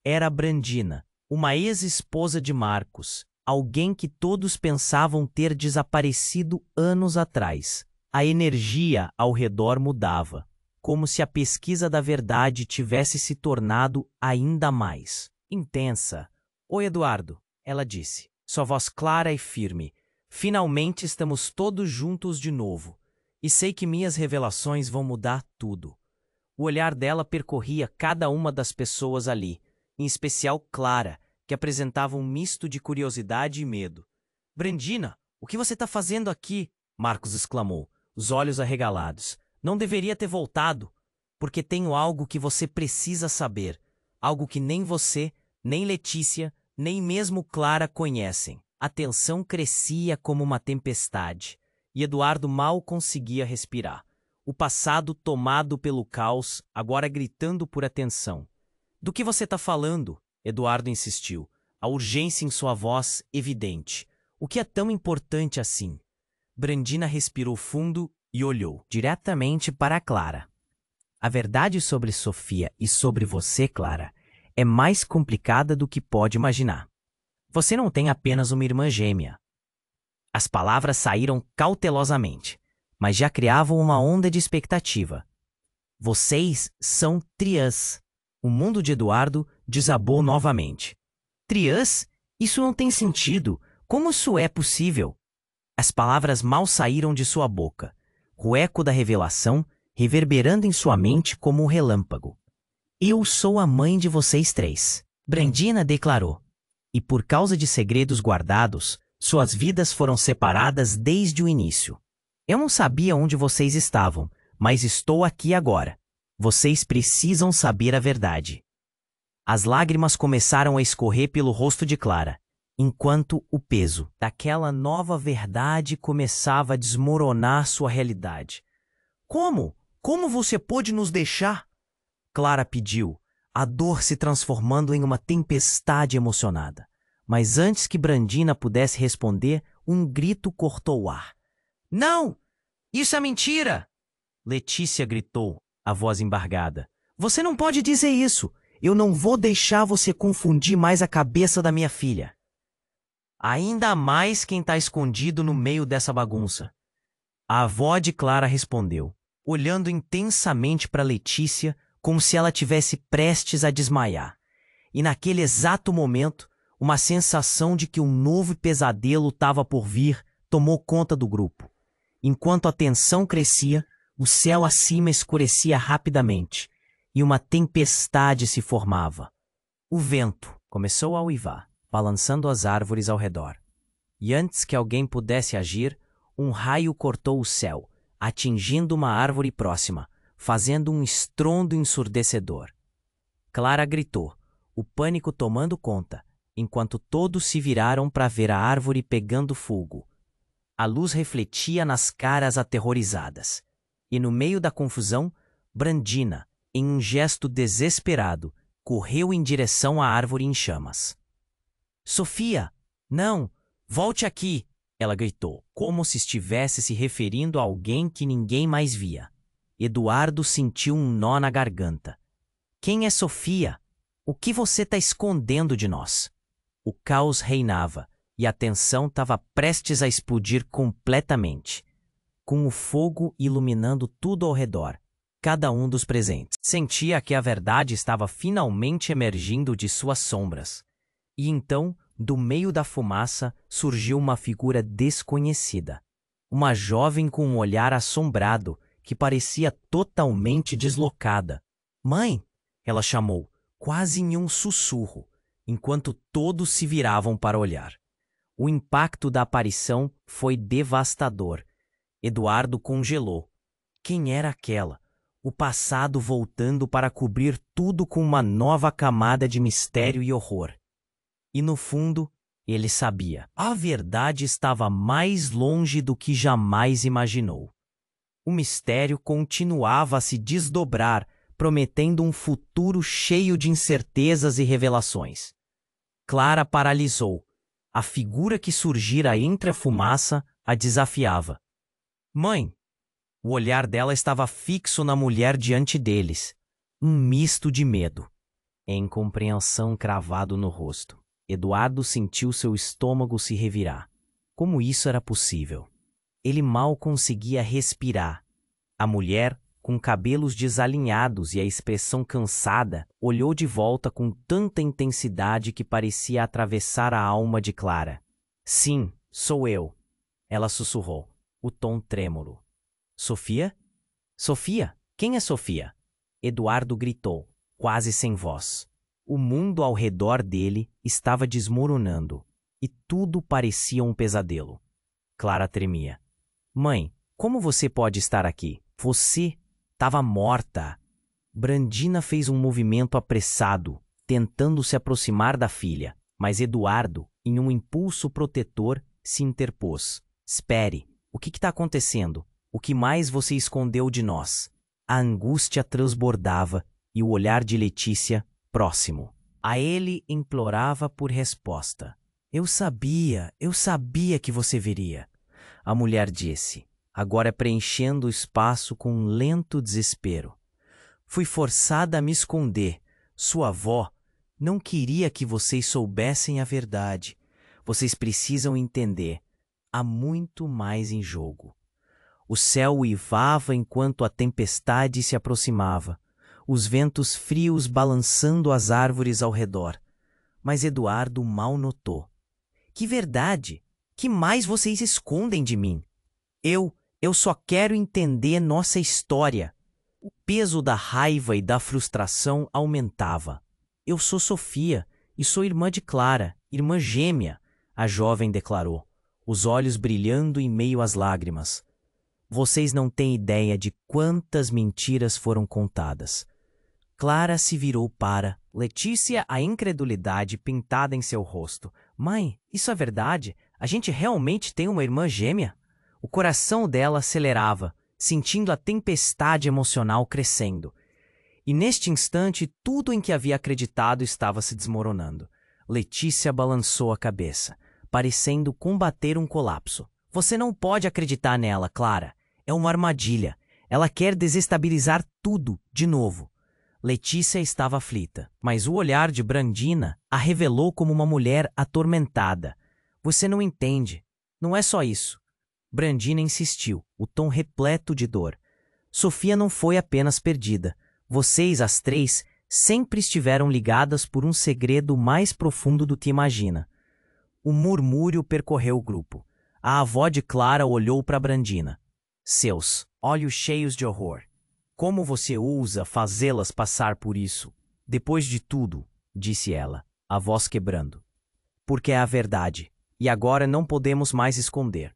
S1: Era Brandina, uma ex-esposa de Marcos, alguém que todos pensavam ter desaparecido anos atrás. A energia ao redor mudava. como se a pesquisa da verdade tivesse se tornado ainda mais intensa. "Oi, Eduardo", ela disse, sua voz clara e firme. "Finalmente estamos todos juntos de novo. E sei que minhas revelações vão mudar tudo." O olhar dela percorria cada uma das pessoas ali, em especial Clara, que apresentava um misto de curiosidade e medo. "Brandina, o que você está fazendo aqui?" Marcos exclamou, os olhos arregalados. "Não deveria ter voltado, porque tenho algo que você precisa saber, algo que nem você, nem Letícia, nem mesmo Clara conhecem." A tensão crescia como uma tempestade, e Eduardo mal conseguia respirar. O passado tomado pelo caos, agora gritando por atenção. "Do que você está falando?" Eduardo insistiu, a urgência em sua voz evidente. "O que é tão importante assim?" Brandina respirou fundo e olhou diretamente para Clara. "A verdade sobre Sofia e sobre você, Clara, é mais complicada do que pode imaginar. Você não tem apenas uma irmã gêmea." As palavras saíram cautelosamente, mas já criavam uma onda de expectativa. "Vocês são triãs." O mundo de Eduardo desabou novamente. "Triãs? Isso não tem sentido. Como isso é possível?" As palavras mal saíram de sua boca, o eco da revelação reverberando em sua mente como um relâmpago. "Eu sou a mãe de vocês três", Brandina declarou. "E por causa de segredos guardados, suas vidas foram separadas desde o início. Eu não sabia onde vocês estavam, mas estou aqui agora. Vocês precisam saber a verdade." As lágrimas começaram a escorrer pelo rosto de Clara, enquanto o peso daquela nova verdade começava a desmoronar sua realidade. "Como? Como você pôde nos deixar?" Clara pediu, a dor se transformando em uma tempestade emocionada. Mas antes que Brandina pudesse responder, um grito cortou o ar. "Não! Isso é mentira!" Letícia gritou, a voz embargada. "Você não pode dizer isso! Eu não vou deixar você confundir mais a cabeça da minha filha." "Ainda mais quem está escondido no meio dessa bagunça." A avó de Clara respondeu, olhando intensamente para Letícia como se ela tivesse prestes a desmaiar. E naquele exato momento, uma sensação de que um novo pesadelo estava por vir tomou conta do grupo. Enquanto a tensão crescia, o céu acima escurecia rapidamente e uma tempestade se formava. O vento começou a uivar, balançando as árvores ao redor. E antes que alguém pudesse agir, um raio cortou o céu, atingindo uma árvore próxima, fazendo um estrondo ensurdecedor. Clara gritou, o pânico tomando conta, enquanto todos se viraram para ver a árvore pegando fogo. A luz refletia nas caras aterrorizadas. E no meio da confusão, Brandina, em um gesto desesperado, correu em direção à árvore em chamas. "Sofia, não! Volte aqui!" ela gritou, como se estivesse se referindo a alguém que ninguém mais via. Eduardo sentiu um nó na garganta. "Quem é Sofia? O que você está escondendo de nós?" O caos reinava e a tensão estava prestes a explodir completamente, com o fogo iluminando tudo ao redor. Cada um dos presentes sentia que a verdade estava finalmente emergindo de suas sombras. E então, do meio da fumaça, surgiu uma figura desconhecida. Uma jovem com um olhar assombrado, que parecia totalmente deslocada. "Mãe!" ela chamou, quase em um sussurro, enquanto todos se viravam para olhar. O impacto da aparição foi devastador. Eduardo congelou. Quem era aquela? O passado voltando para cobrir tudo com uma nova camada de mistério e horror. E no fundo, ele sabia. A verdade estava mais longe do que jamais imaginou. O mistério continuava a se desdobrar, prometendo um futuro cheio de incertezas e revelações. Clara paralisou. A figura que surgira entre a fumaça a desafiava. "Mãe!" O olhar dela estava fixo na mulher diante deles. Um misto de medo e incompreensão cravado no rosto. Eduardo sentiu seu estômago se revirar. Como isso era possível? Ele mal conseguia respirar. A mulher, com cabelos desalinhados e a expressão cansada, olhou de volta com tanta intensidade que parecia atravessar a alma de Clara. Sim, sou eu, ela sussurrou, o tom trêmulo. Sofia? Sofia? Quem é Sofia? Eduardo gritou, quase sem voz. O mundo ao redor dele estava desmoronando e tudo parecia um pesadelo. Clara tremia. Mãe, como você pode estar aqui? Você estava morta. Brandina fez um movimento apressado, tentando se aproximar da filha, mas Eduardo, em um impulso protetor, se interpôs. Espere, o que está acontecendo? O que mais você escondeu de nós? A angústia transbordava e o olhar de Letícia, próximo a ele, implorava por resposta. Eu sabia que você viria. A mulher disse, agora preenchendo o espaço com um lento desespero. Fui forçada a me esconder. Sua avó não queria que vocês soubessem a verdade. Vocês precisam entender. Há muito mais em jogo. O céu uivava enquanto a tempestade se aproximava, os ventos frios balançando as árvores ao redor. Mas Eduardo mal notou. Que verdade! Que mais vocês escondem de mim? Eu só quero entender nossa história. O peso da raiva e da frustração aumentava. Eu sou Sofia e sou irmã de Clara, irmã gêmea, a jovem declarou, os olhos brilhando em meio às lágrimas. Vocês não têm ideia de quantas mentiras foram contadas. Clara se virou para Letícia, a incredulidade pintada em seu rosto. Mãe, isso é verdade? A gente realmente tem uma irmã gêmea? O coração dela acelerava, sentindo a tempestade emocional crescendo. E neste instante, tudo em que havia acreditado estava se desmoronando. Letícia balançou a cabeça, parecendo combater um colapso. Você não pode acreditar nela, Clara. É uma armadilha. Ela quer desestabilizar tudo de novo. Letícia estava aflita, mas o olhar de Brandina a revelou como uma mulher atormentada. Você não entende. Não é só isso. Brandina insistiu, o tom repleto de dor. Sofia não foi apenas perdida. Vocês, as três, sempre estiveram ligadas por um segredo mais profundo do que imagina. O murmúrio percorreu o grupo. A avó de Clara olhou para Brandina. Seus olhos cheios de horror. Como você ousa fazê-las passar por isso? Depois de tudo, disse ela, a voz quebrando. Porque é a verdade, e agora não podemos mais esconder.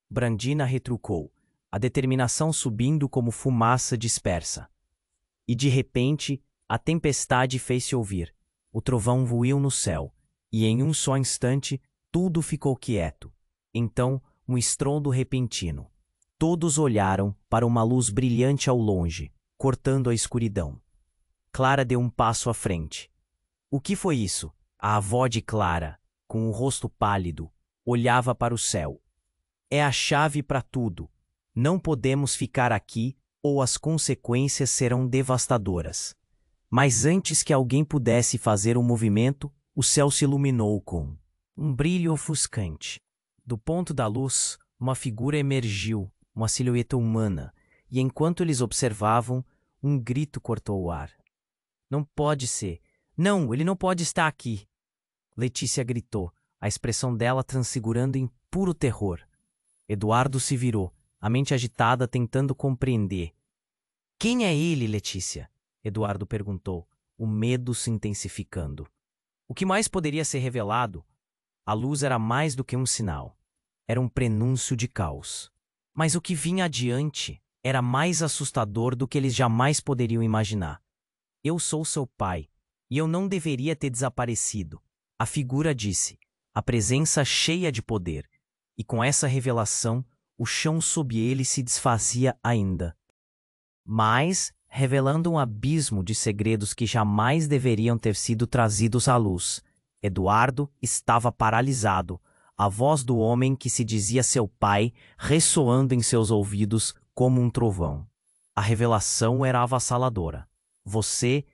S1: Brandina retrucou, a determinação subindo como fumaça dispersa. E de repente, a tempestade fez-se ouvir. O trovão voou no céu, e em um só instante, tudo ficou quieto. Então, um estrondo repentino. Todos olharam para uma luz brilhante ao longe, cortando a escuridão. Clara deu um passo à frente. O que foi isso? A avó de Clara, com o rosto pálido, olhava para o céu. É a chave para tudo. Não podemos ficar aqui ou as consequências serão devastadoras. Mas antes que alguém pudesse fazer um movimento, o céu se iluminou com um brilho ofuscante. Do ponto da luz, uma figura emergiu, uma silhueta humana, e enquanto eles observavam, um grito cortou o ar. Não pode ser. Não, ele não pode estar aqui. Letícia gritou, a expressão dela transfigurando em puro terror. Eduardo se virou, a mente agitada tentando compreender. Quem é ele, Letícia? Eduardo perguntou, o medo se intensificando. O que mais poderia ser revelado? A luz era mais do que um sinal. Era um prenúncio de caos. Mas o que vinha adiante era mais assustador do que eles jamais poderiam imaginar. Eu sou seu pai, e eu não deveria ter desaparecido. A figura disse, a presença cheia de poder, e com essa revelação, o chão sob ele se desfazia ainda. Mas, revelando um abismo de segredos que jamais deveriam ter sido trazidos à luz, Eduardo estava paralisado, a voz do homem que se dizia seu pai ressoando em seus ouvidos como um trovão. A revelação era avassaladora. Você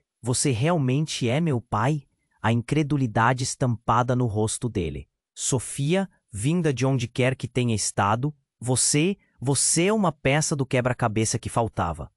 S1: realmente é meu pai? A incredulidade estampada no rosto dele. Sofia, vinda de onde quer que tenha estado, você é uma peça do quebra-cabeça que faltava.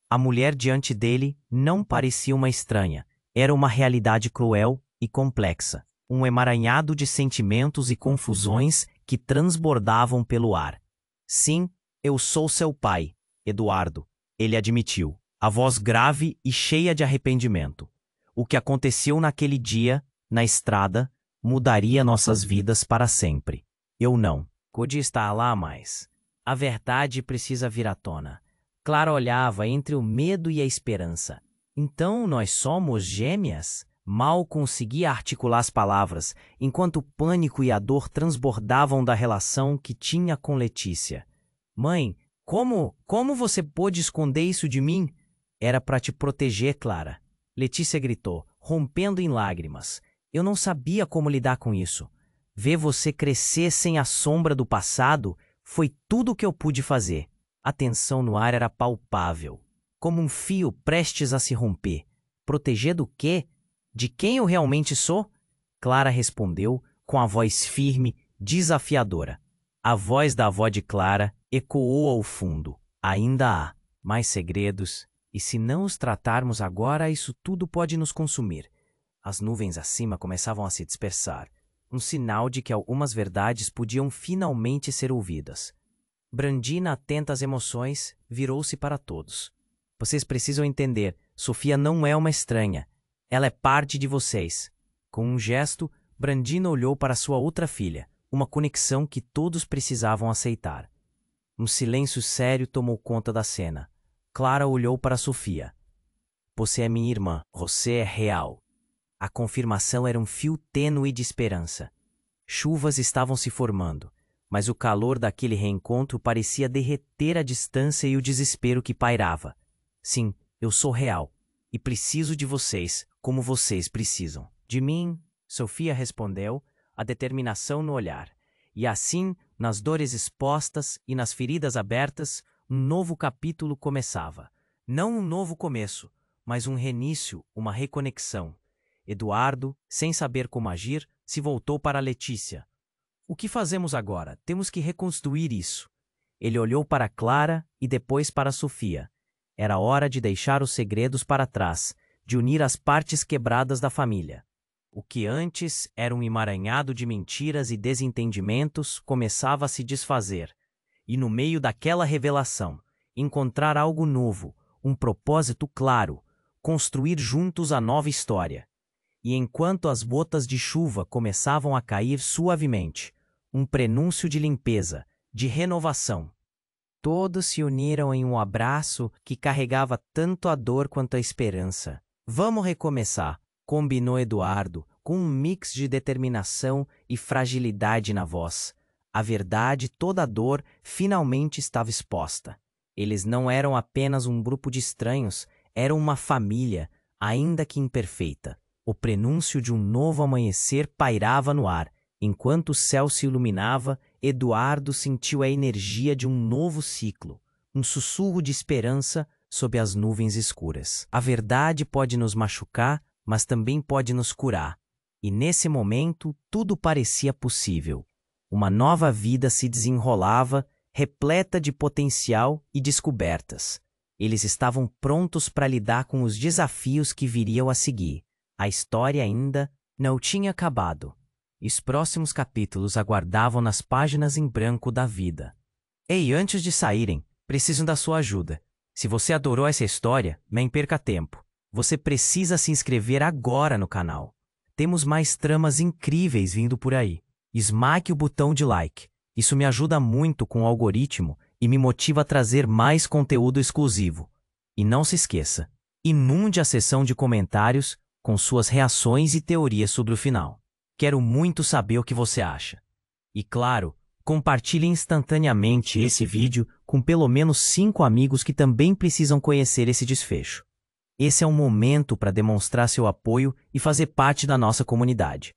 S1: A mulher diante dele não parecia uma estranha. Era uma realidade cruel e complexa. Um emaranhado de sentimentos e confusões que transbordavam pelo ar. Sim, eu sou seu pai, Eduardo, ele admitiu, a voz grave e cheia de arrependimento. O que aconteceu naquele dia, na estrada, mudaria nossas vidas para sempre. Eu não pude estar lá mais. A verdade precisa vir à tona. Clara olhava entre o medo e a esperança. Então nós somos gêmeas? Mal conseguia articular as palavras, enquanto o pânico e a dor transbordavam da relação que tinha com Letícia. Mãe, como você pôde esconder isso de mim? Era para te proteger, Clara. Letícia gritou, rompendo em lágrimas. Eu não sabia como lidar com isso. Ver você crescer sem a sombra do passado foi tudo o que eu pude fazer. A tensão no ar era palpável, como um fio prestes a se romper. Proteger do quê? De quem eu realmente sou? Clara respondeu com a voz firme, desafiadora. A voz da avó de Clara ecoou ao fundo. Ainda há mais segredos, e se não os tratarmos agora, isso tudo pode nos consumir. As nuvens acima começavam a se dispersar, um sinal de que algumas verdades podiam finalmente ser ouvidas. Brandina, atenta às emoções, virou-se para todos. Vocês precisam entender, Sofia não é uma estranha. Ela é parte de vocês. Com um gesto, Brandina olhou para sua outra filha, uma conexão que todos precisavam aceitar. Um silêncio sério tomou conta da cena. Clara olhou para Sofia. Você é minha irmã. Você é real. A confirmação era um fio tênue de esperança. Chuvas estavam se formando, mas o calor daquele reencontro parecia derreter a distância e o desespero que pairava. Sim, eu sou real. E preciso de vocês, como vocês precisam. De mim, Sofia respondeu, a determinação no olhar. E assim, nas dores expostas e nas feridas abertas, um novo capítulo começava. Não um novo começo, mas um reinício, uma reconexão. Eduardo, sem saber como agir, se voltou para Letícia. O que fazemos agora? Temos que reconstruir isso. Ele olhou para Clara e depois para Sofia. Era hora de deixar os segredos para trás, de unir as partes quebradas da família. O que antes era um emaranhado de mentiras e desentendimentos começava a se desfazer. E no meio daquela revelação, encontrar algo novo, um propósito claro, construir juntos a nova história. E enquanto as gotas de chuva começavam a cair suavemente, um prenúncio de limpeza, de renovação. Todos se uniram em um abraço que carregava tanto a dor quanto a esperança. Vamos recomeçar, combinou Eduardo, com um mix de determinação e fragilidade na voz. A verdade, toda a dor, finalmente estava exposta. Eles não eram apenas um grupo de estranhos, eram uma família, ainda que imperfeita. O prenúncio de um novo amanhecer pairava no ar. Enquanto o céu se iluminava, Eduardo sentiu a energia de um novo ciclo, um sussurro de esperança sob as nuvens escuras. A verdade pode nos machucar, mas também pode nos curar. E nesse momento, tudo parecia possível. Uma nova vida se desenrolava, repleta de potencial e descobertas. Eles estavam prontos para lidar com os desafios que viriam a seguir. A história ainda não tinha acabado. Os próximos capítulos aguardavam nas páginas em branco da vida. Ei, antes de saírem, preciso da sua ajuda. Se você adorou essa história, nem perca tempo. Você precisa se inscrever agora no canal. Temos mais tramas incríveis vindo por aí. Esmague o botão de like. Isso me ajuda muito com o algoritmo e me motiva a trazer mais conteúdo exclusivo. E não se esqueça, inunde a seção de comentários com suas reações e teorias sobre o final. Quero muito saber o que você acha. E claro, compartilhe instantaneamente esse vídeo com pelo menos 5 amigos que também precisam conhecer esse desfecho. Esse é um momento para demonstrar seu apoio e fazer parte da nossa comunidade.